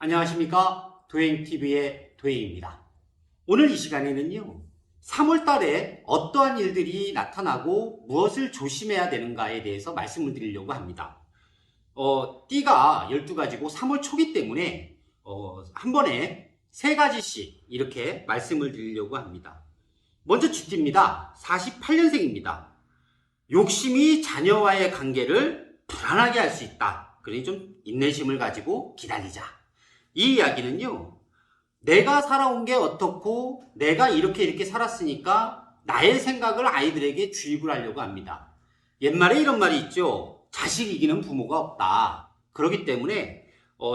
안녕하십니까, 도행TV의 도행입니다. 오늘 이 시간에는요, 3월 달에 어떠한 일들이 나타나고 무엇을 조심해야 되는가에 대해서 말씀을 드리려고 합니다. 띠가 12가지고 3월 초기 때문에 한 번에 3가지씩 이렇게 말씀을 드리려고 합니다. 먼저 쥐띠입니다. 48년생입니다. 욕심이 자녀와의 관계를 불안하게 할 수 있다. 그러니 좀 인내심을 가지고 기다리자. 이 이야기는요, 내가 살아온 게 어떻고 내가 이렇게 살았으니까 나의 생각을 아이들에게 주입을 하려고 합니다. 옛말에 이런 말이 있죠. 자식 이기는 부모가 없다. 그렇기 때문에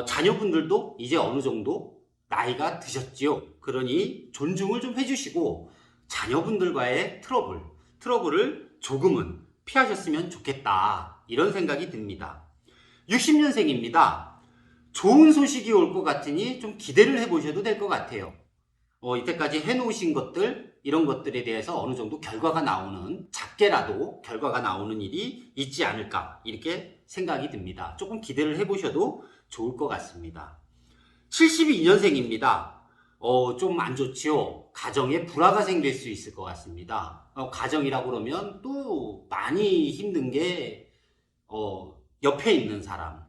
자녀분들도 이제 어느 정도 나이가 드셨지요. 그러니 존중을 좀 해주시고 자녀분들과의 트러블을 조금은 피하셨으면 좋겠다. 이런 생각이 듭니다. 60년생입니다. 좋은 소식이 올 것 같으니 좀 기대를 해보셔도 될 것 같아요. 이때까지 해놓으신 것들, 이런 것들에 대해서 어느 정도 결과가 나오는, 작게라도 결과가 나오는 일이 있지 않을까, 이렇게 생각이 듭니다. 조금 기대를 해보셔도 좋을 것 같습니다. 72년생입니다. 좀 안 좋지요. 가정에 불화가 생길 수 있을 것 같습니다. 가정이라고 그러면 또 많이 힘든 게, 옆에 있는 사람,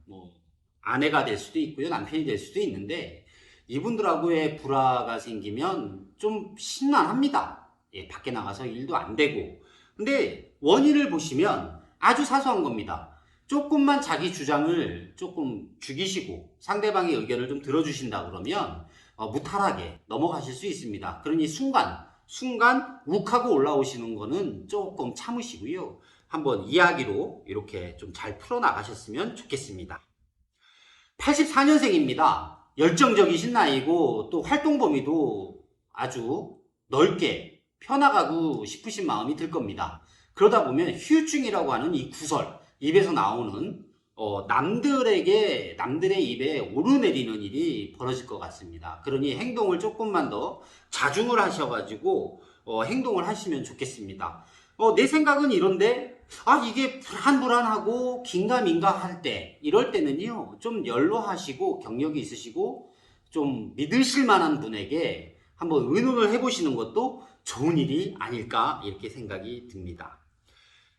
아내가 될 수도 있고요, 남편이 될 수도 있는데, 이분들하고의 불화가 생기면 좀 심란합니다. 밖에 나가서 일도 안 되고. 근데 원인을 보시면 아주 사소한 겁니다. 조금만 자기 주장을 조금 죽이시고 상대방의 의견을 좀 들어주신다 그러면 무탈하게 넘어가실 수 있습니다. 그러니 순간 욱하고 올라오시는 거는 조금 참으시고요. 한번 이야기로 이렇게 좀 잘 풀어나가셨으면 좋겠습니다. 84년생입니다. 열정적이신 나이고 또 활동 범위도 아주 넓게 펴나가고 싶으신 마음이 들 겁니다. 그러다 보면 후유증이라고 하는 이 구설, 입에서 나오는 남들의 입에 오르내리는 일이 벌어질 것 같습니다. 그러니 행동을 조금만 더 자중을 하셔가지고 행동을 하시면 좋겠습니다. 내 생각은 이런데 이게 불안하고 긴가민가 할 때, 이럴 때는요, 좀 연로하시고 경력이 있으시고 좀 믿으실 만한 분에게 한번 의논을 해보시는 것도 좋은 일이 아닐까, 이렇게 생각이 듭니다.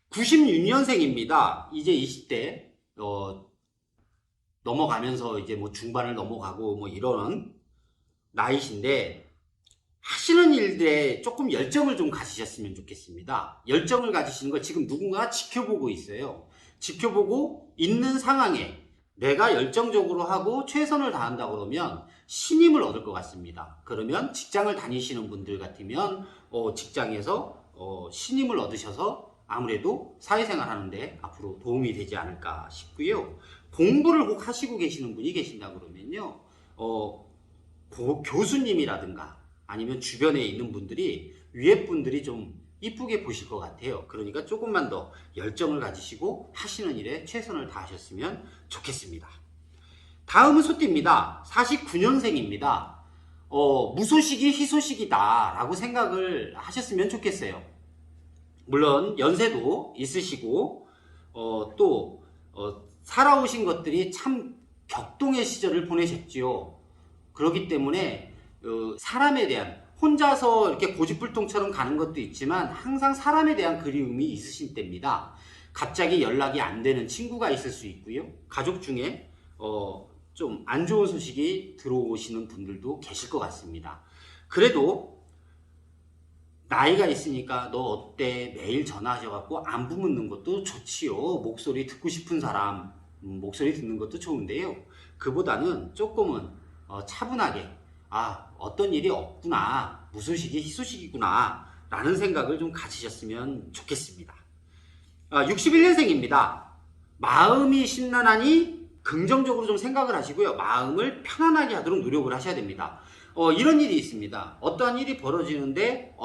96년생입니다. 이제 20대 넘어가면서 이제 중반을 넘어가고 이런 나이신데, 하시는 일들에 조금 열정을 좀 가지셨으면 좋겠습니다. 열정을 가지시는 걸 지금 누군가 지켜보고 있어요. 지켜보고 있는 상황에 내가 열정적으로 하고 최선을 다한다 그러면 신임을 얻을 것 같습니다. 그러면 직장을 다니시는 분들 같으면 직장에서 신임을 얻으셔서 아무래도 사회생활 하는데 앞으로 도움이 되지 않을까 싶고요. 공부를 꼭 하시고 계시는 분이 계신다 그러면요, 교수님이라든가 아니면 주변에 있는 분들이, 위에 분들이 좀 이쁘게 보실 것 같아요. 그러니까 조금만 더 열정을 가지시고 하시는 일에 최선을 다하셨으면 좋겠습니다. 다음은 소띠입니다. 49년생입니다. 무소식이 희소식이다 라고 생각을 하셨으면 좋겠어요. 물론 연세도 있으시고 또 살아오신 것들이 참 격동의 시절을 보내셨지요. 그렇기 때문에 사람에 대한, 혼자서 이렇게 고집불통처럼 가는 것도 있지만 항상 사람에 대한 그리움이 있으신 때입니다. 갑자기 연락이 안 되는 친구가 있을 수 있고요. 가족 중에 좀 안 좋은 소식이 들어오시는 분들도 계실 것 같습니다. 그래도 나이가 있으니까 너 어때? 매일 전화하셔갖고 안부 묻는 것도 좋지요. 목소리 듣고 싶은 사람 목소리 듣는 것도 좋은데요. 그보다는 조금은 차분하게, 어떤 일이 없구나, 무소식이 희소식이구나 라는 생각을 좀 가지셨으면 좋겠습니다. 61년생입니다. 마음이 심란하니 긍정적으로 좀 생각을 하시고요. 마음을 편안하게 하도록 노력을 하셔야 됩니다. 이런 일이 있습니다. 어떠한 일이 벌어지는데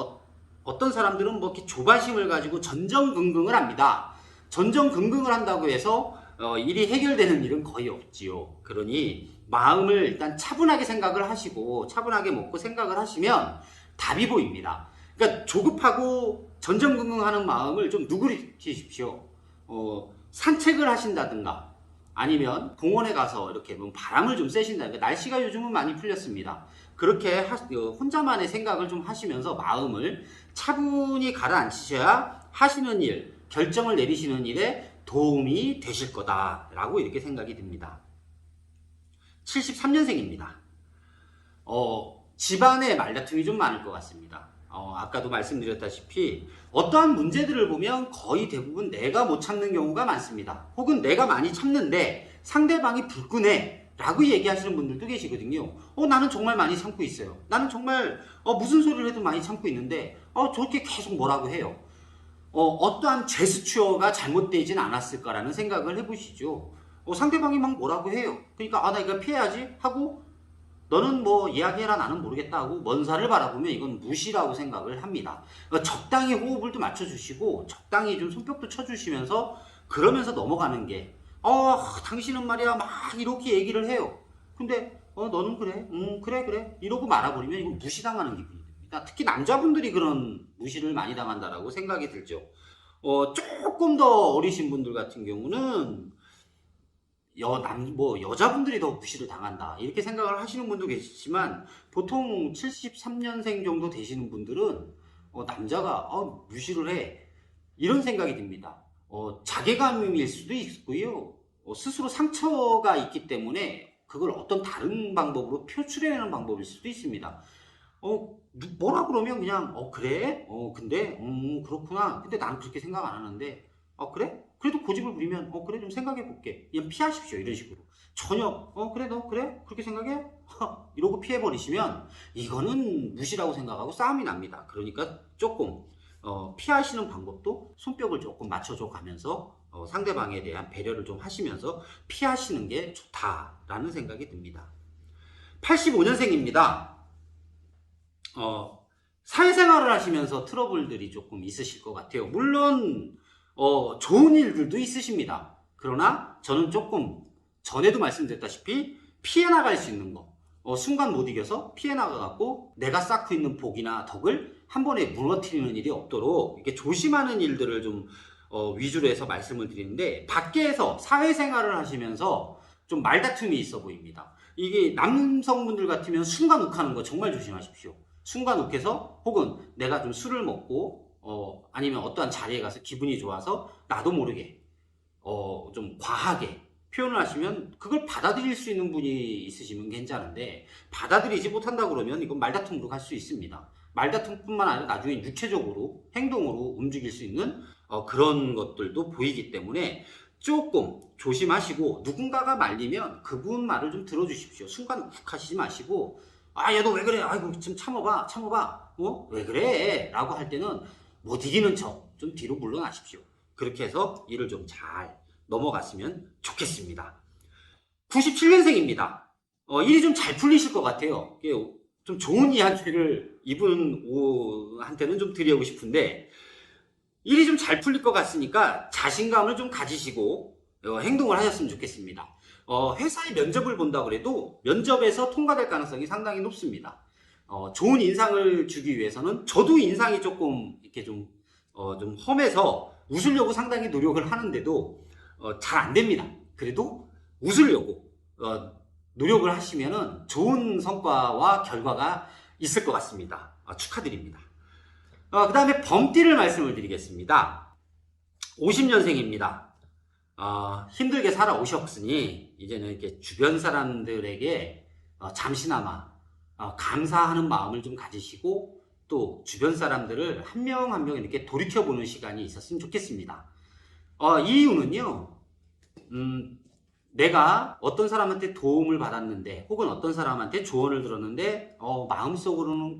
어떤 사람들은 이렇게 조바심을 가지고 전전긍긍을 합니다. 전전긍긍을 한다고 해서 일이 해결되는 일은 거의 없지요. 그러니 마음을 일단 차분하게 생각을 하시고 차분하게 먹고 생각을 하시면 답이 보입니다. 그러니까 조급하고 전전긍긍하는 마음을 좀 누그리십시오. 산책을 하신다든가 아니면 공원에 가서 이렇게 뭐 바람을 좀 쐬신다. 그러니까 날씨가 요즘은 많이 풀렸습니다. 그렇게 혼자만의 생각을 좀 하시면서 마음을 차분히 가라앉히셔야 하시는 일, 결정을 내리시는 일에 도움이 되실 거다라고 이렇게 생각이 듭니다. 73년생입니다. 집안에 말다툼이 좀 많을 것 같습니다. 아까도 말씀드렸다시피 어떠한 문제들을 보면 거의 대부분 내가 못 참는 경우가 많습니다. 혹은 내가 많이 참는데 상대방이 불끈해 라고 얘기하시는 분들도 계시거든요. 나는 정말 많이 참고 있어요. 나는 정말 무슨 소리를 해도 많이 참고 있는데 저렇게 계속 뭐라고 해요. 어떠한 제스처가 잘못되진 않았을까라는 생각을 해보시죠. 상대방이 막 뭐라고 해요. 그러니까 나 이거 피해야지 하고 너는 뭐 이야기해라 나는 모르겠다 하고 먼 산을 바라보면 이건 무시라고 생각을 합니다. 그러니까 적당히 호흡을 좀 맞춰주시고 적당히 좀 손뼉도 쳐주시면서 그러면서 넘어가는 게 당신은 말이야 막 이렇게 얘기를 해요. 근데 너는 그래? 그래 이러고 말아버리면 이건 무시당하는 기분이 듭니다. 특히 남자분들이 그런 무시를 많이 당한다라고 생각이 들죠. 조금 더 어리신 분들 같은 경우는 여자분들이 더 무시를 당한다 이렇게 생각을 하시는 분도 계시지만 보통 73년생 정도 되시는 분들은 남자가 무시를 해 이런 생각이 듭니다. 자괴감일 수도 있고요. 스스로 상처가 있기 때문에 그걸 어떤 다른 방법으로 표출해내는 방법일 수도 있습니다. 뭐라 그러면 그냥 그래? 근데 그렇구나. 근데 나는 그렇게 생각 안 하는데 그래? 그래도 고집을 부리면 그래 좀 생각해 볼게. 그냥 피하십시오. 이런 식으로. 전혀 그래 너 그래? 그렇게 생각해? 이러고 피해버리시면 이거는 무시라고 생각하고 싸움이 납니다. 그러니까 조금 피하시는 방법도 손뼉을 조금 맞춰줘 가면서 상대방에 대한 배려를 좀 하시면서 피하시는 게 좋다라는 생각이 듭니다. 85년생입니다. 사회생활을 하시면서 트러블들이 조금 있으실 것 같아요. 물론 좋은 일들도 있으십니다. 그러나 저는 조금 전에도 말씀드렸다시피 피해 나갈 수 있는 거 순간 못 이겨서 피해 나가갖고 내가 쌓고 있는 복이나 덕을 한 번에 무너뜨리는 일이 없도록 이렇게 조심하는 일들을 좀 위주로 해서 말씀을 드리는데 밖에서 사회생활을 하시면서 좀 말다툼이 있어 보입니다. 이게 남성분들 같으면 순간 욱하는 거 정말 조심하십시오. 순간 욱해서 혹은 내가 좀 술을 먹고 아니면 어떠한 자리에 가서 기분이 좋아서 나도 모르게 좀 과하게 표현을 하시면 그걸 받아들일 수 있는 분이 있으시면 괜찮은데 받아들이지 못한다 그러면 이건 말다툼으로 갈 수 있습니다. 말다툼뿐만 아니라 나중에 육체적으로 행동으로 움직일 수 있는 그런 것들도 보이기 때문에 조금 조심하시고 누군가가 말리면 그분 말을 좀 들어주십시오. 순간 욱하시지 마시고 야 너 왜 그래? 아이고 좀 참아봐 왜 그래? 라고 할 때는 못 이기는 척 좀 뒤로 물러나십시오. 그렇게 해서 일을 좀 잘 넘어갔으면 좋겠습니다. 97년생입니다. 일이 좀 잘 풀리실 것 같아요. 좀 좋은 이야기를 이분한테는 좀 드리고 싶은데 일이 좀 잘 풀릴 것 같으니까 자신감을 좀 가지시고 행동을 하셨으면 좋겠습니다. 회사의 면접을 본다고 해도 면접에서 통과될 가능성이 상당히 높습니다. 좋은 인상을 주기 위해서는 저도 인상이 조금 이렇게 좀 험해서 웃으려고 상당히 노력을 하는데도 잘 안 됩니다. 그래도 웃으려고 노력을 하시면은 좋은 성과와 결과가 있을 것 같습니다. 축하드립니다. 그 다음에 범띠를 말씀을 드리겠습니다. 50년생입니다. 힘들게 살아오셨으니 이제는 이렇게 주변 사람들에게 잠시나마 감사하는 마음을 좀 가지시고 또 주변 사람들을 한 명 한 명 이렇게 돌이켜보는 시간이 있었으면 좋겠습니다. 이 이유는요, 내가 어떤 사람한테 도움을 받았는데 혹은 어떤 사람한테 조언을 들었는데 마음속으로는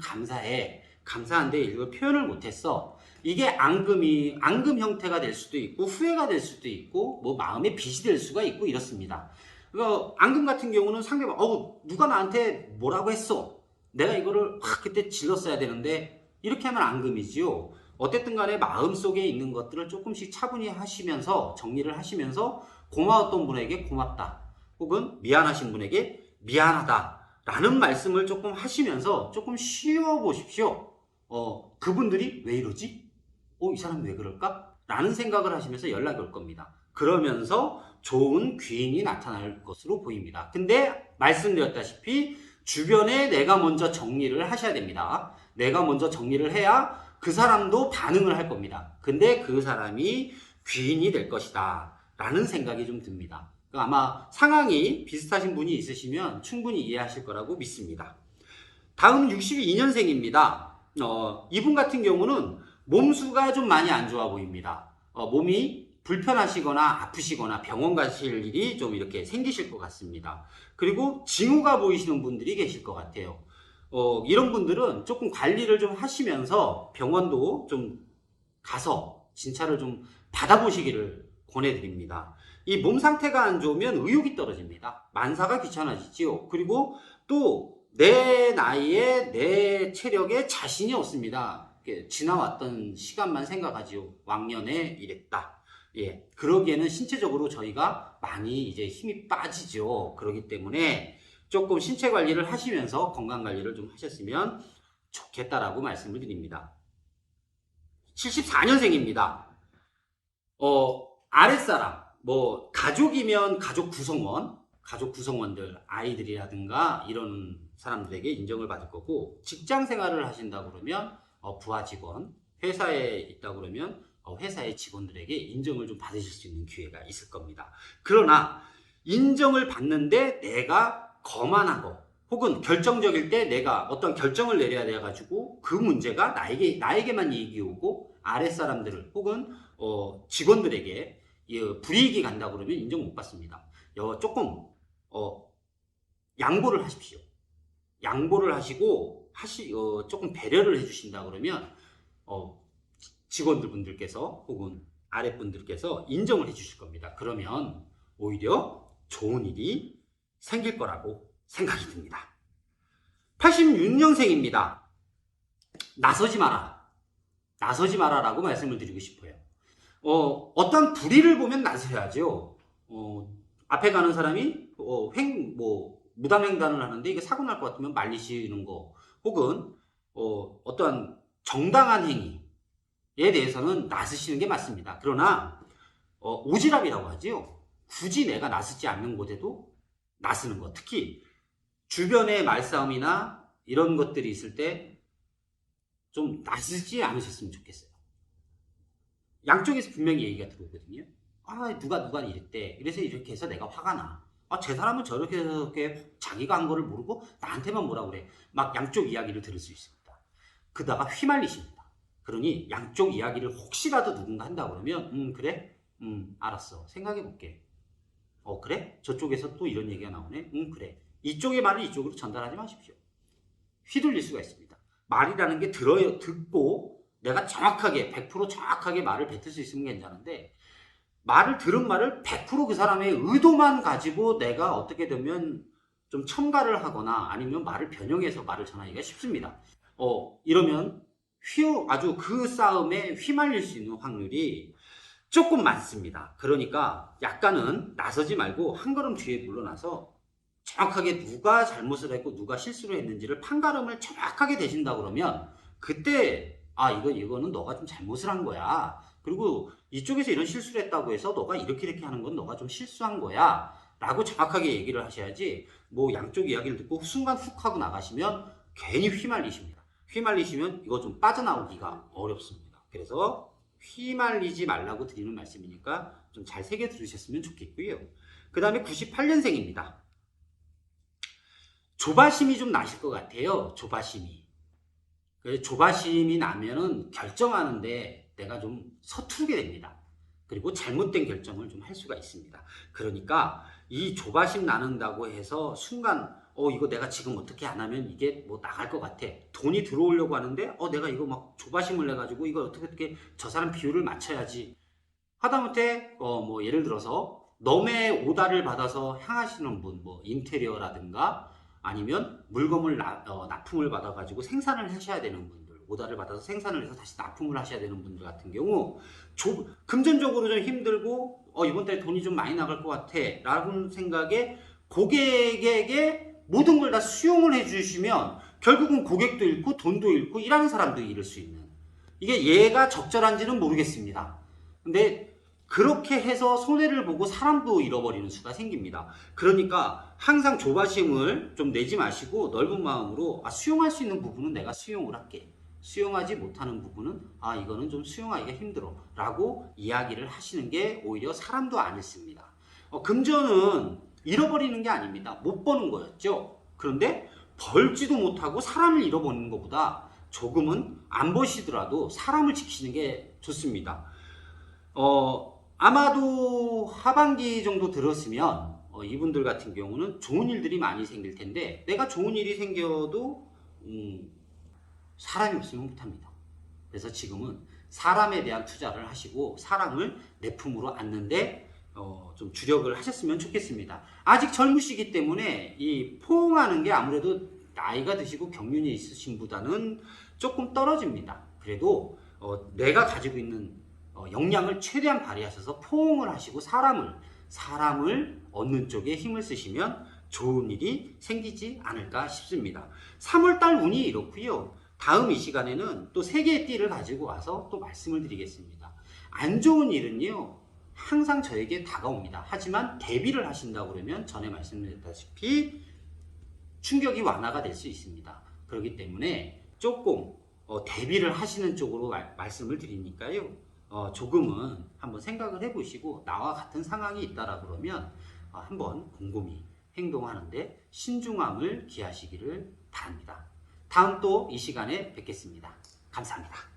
감사한데 이걸 표현을 못했어. 이게 앙금 형태가 될 수도 있고 후회가 될 수도 있고 뭐 마음의 빚이 될 수가 있고 이렇습니다. 앙금 같은 경우는 상대방 누가 나한테 뭐라고 했어. 내가 이거를 그때 질렀어야 되는데 이렇게 하면 앙금이지요. 어쨌든 간에 마음속에 있는 것들을 조금씩 차분히 하시면서 정리를 하시면서 고마웠던 분에게 고맙다 혹은 미안하신 분에게 미안하다 라는 말씀을 조금 하시면서 조금 쉬어보십시오. 그분들이 왜 이러지? 이 사람 왜 그럴까? 라는 생각을 하시면서 연락이 올 겁니다. 그러면서 좋은 귀인이 나타날 것으로 보입니다. 근데 말씀드렸다시피 주변에 내가 먼저 정리를 하셔야 됩니다. 내가 먼저 정리를 해야 그 사람도 반응을 할 겁니다. 근데 그 사람이 귀인이 될 것이다 라는 생각이 좀 듭니다. 아마 상황이 비슷하신 분이 있으시면 충분히 이해하실 거라고 믿습니다. 다음 62년생입니다. 이분 같은 경우는 몸수가 좀 많이 안 좋아 보입니다. 몸이 불편하시거나 아프시거나 병원 가실 일이 좀 이렇게 생기실 것 같습니다. 그리고 징후가 보이시는 분들이 계실 것 같아요. 이런 분들은 조금 관리를 좀 하시면서 병원도 좀 가서 진찰을 좀 받아보시기를 권해드립니다. 이 몸 상태가 안 좋으면 의욕이 떨어집니다. 만사가 귀찮아지지요. 그리고 또 내 나이에 내 체력에 자신이 없습니다. 지나왔던 시간만 생각하지요. 왕년에 이랬다. 예, 그러기에는 신체적으로 저희가 많이 이제 힘이 빠지죠. 그렇기 때문에 조금 신체 관리를 하시면서 건강 관리를 좀 하셨으면 좋겠다라고 말씀을 드립니다. 74년생입니다. 아랫사람, 뭐 가족이면 가족 구성원들, 아이들이라든가 이런 사람들에게 인정을 받을 거고, 직장 생활을 하신다 그러면 부하 직원, 회사에 있다 그러면 회사의 직원들에게 인정을 좀 받으실 수 있는 기회가 있을 겁니다. 그러나 인정을 받는데 내가 거만하고 혹은 결정적일 때 내가 어떤 결정을 내려야 돼가지고 그 문제가 나에게만 이익이 오고 아랫사람들을 혹은 직원들에게 불이익이 간다 그러면 인정 못 받습니다. 조금 양보를 하십시오. 양보를 하시고 조금 배려를 해주신다 그러면 직원들 분들께서 혹은 아랫분들께서 인정을 해주실 겁니다. 그러면 오히려 좋은 일이 생길 거라고 생각이 듭니다. 86년생입니다. 나서지 마라. 나서지 마라라고 말씀을 드리고 싶어요. 어떤 불의를 보면 나서야죠. 앞에 가는 사람이 무단횡단을 하는데 이게 사고 날 것 같으면 말리시는 거, 혹은 어떠한 정당한 행위에 대해서는 나서시는 게 맞습니다. 그러나 오지랖이라고 하지요. 굳이 내가 나서지 않는 곳에도 나서는 것, 특히 주변에 말싸움이나 이런 것들이 있을 때 좀 나서지 않으셨으면 좋겠어요. 양쪽에서 분명히 얘기가 들어오거든요. 누가 이랬대. 그래서 이렇게 해서 내가 화가 나. 제 사람은 저렇게 자기가 한 거를 모르고 나한테만 뭐라 그래. 막 양쪽 이야기를 들을 수 있습니다. 그다가 휘말리십니다. 그러니 양쪽 이야기를 혹시라도 누군가 한다 그러면 그래? 알았어. 생각해 볼게. 그래? 저쪽에서 또 이런 얘기가 나오네? 그래. 이쪽의 말을 이쪽으로 전달하지 마십시오. 휘둘릴 수가 있습니다. 말이라는 게 듣고 내가 정확하게 100% 정확하게 말을 뱉을 수 있으면 괜찮은데, 들은 말을 100% 그 사람의 의도만 가지고 내가 어떻게 되면 좀 첨가를 하거나 아니면 말을 변형해서 말을 전하기가 쉽습니다. 이러면 아주 그 싸움에 휘말릴 수 있는 확률이 조금 많습니다. 그러니까 약간은 나서지 말고 한 걸음 뒤에 물러나서 정확하게 누가 잘못을 했고 누가 실수를 했는지를 판가름을 정확하게 대신다 그러면, 그때 이거는 너가 좀 잘못을 한 거야. 그리고 이쪽에서 이런 실수를 했다고 해서 너가 이렇게 하는 건 너가 좀 실수한 거야 라고 정확하게 얘기를 하셔야지, 양쪽 이야기를 듣고 순간 훅 하고 나가시면 괜히 휘말리십니다. 휘말리시면 이거 좀 빠져나오기가 어렵습니다. 그래서 휘말리지 말라고 드리는 말씀이니까 좀 잘 새겨 들으셨으면 좋겠고요. 그 다음에 98년생입니다. 조바심이 좀 나실 것 같아요. 조바심이 나면은 결정하는데 내가 좀 서투르게 됩니다. 그리고 잘못된 결정을 좀 할 수가 있습니다. 그러니까 이 조바심 나는다고 해서 순간 이거 내가 지금 어떻게 안 하면 이게 뭐 나갈 것 같아. 돈이 들어오려고 하는데 내가 이거 막 조바심을 내가지고 이거 어떻게 저 사람 비율을 맞춰야지. 하다못해 뭐 예를 들어서 넘의 오다를 받아서 향하시는 분, 뭐 인테리어라든가 아니면 물건을 납품을 받아가지고 생산을 하셔야 되는 분들, 오다를 받아서 생산을 해서 다시 납품을 하셔야 되는 분들 같은 경우 금전적으로 좀 힘들고 이번 달에 돈이 좀 많이 나갈 것 같아 라는 생각에 고객에게 모든 걸 다 수용을 해주시면 결국은 고객도 잃고 돈도 잃고 일하는 사람도 잃을 수 있는, 이게 얘가 적절한지는 모르겠습니다. 근데 그렇게 해서 손해를 보고 사람도 잃어버리는 수가 생깁니다. 그러니까 항상 조바심을 좀 내지 마시고 넓은 마음으로 수용할 수 있는 부분은 내가 수용을 할게. 수용하지 못하는 부분은 이거는 좀 수용하기가 힘들어 라고 이야기를 하시는 게 오히려 사람도 안 읽습니다. 금전은 잃어버리는 게 아닙니다. 못 버는 거였죠. 그런데 벌지도 못하고 사람을 잃어버리는 것보다 조금은 안 버시더라도 사람을 지키는 게 좋습니다. 아마도 하반기 정도 들었으면 이분들 같은 경우는 좋은 일들이 많이 생길 텐데, 내가 좋은 일이 생겨도 사람이 없으면 못합니다. 그래서 지금은 사람에 대한 투자를 하시고 사람을 내 품으로 안는데 좀 주력을 하셨으면 좋겠습니다. 아직 젊으시기 때문에 이 포옹하는 게 아무래도 나이가 드시고 경륜이 있으신 보다는 조금 떨어집니다. 그래도 내가 가지고 있는 역량을 최대한 발휘하셔서 포옹을 하시고 사람을 얻는 쪽에 힘을 쓰시면 좋은 일이 생기지 않을까 싶습니다. 3월달 운이 이렇고요. 다음 이 시간에는 또 3개의 띠를 가지고 와서 또 말씀을 드리겠습니다. 안 좋은 일은요, 항상 저에게 다가옵니다. 하지만 대비를 하신다고 그러면 전에 말씀드렸다시피 충격이 완화가 될 수 있습니다. 그렇기 때문에 조금 대비를 하시는 쪽으로 말씀을 드리니까요. 조금은 한번 생각을 해보시고 나와 같은 상황이 있다라 그러면 한번 곰곰이 행동하는데 신중함을 기하시기를 바랍니다. 다음 또 이 시간에 뵙겠습니다. 감사합니다.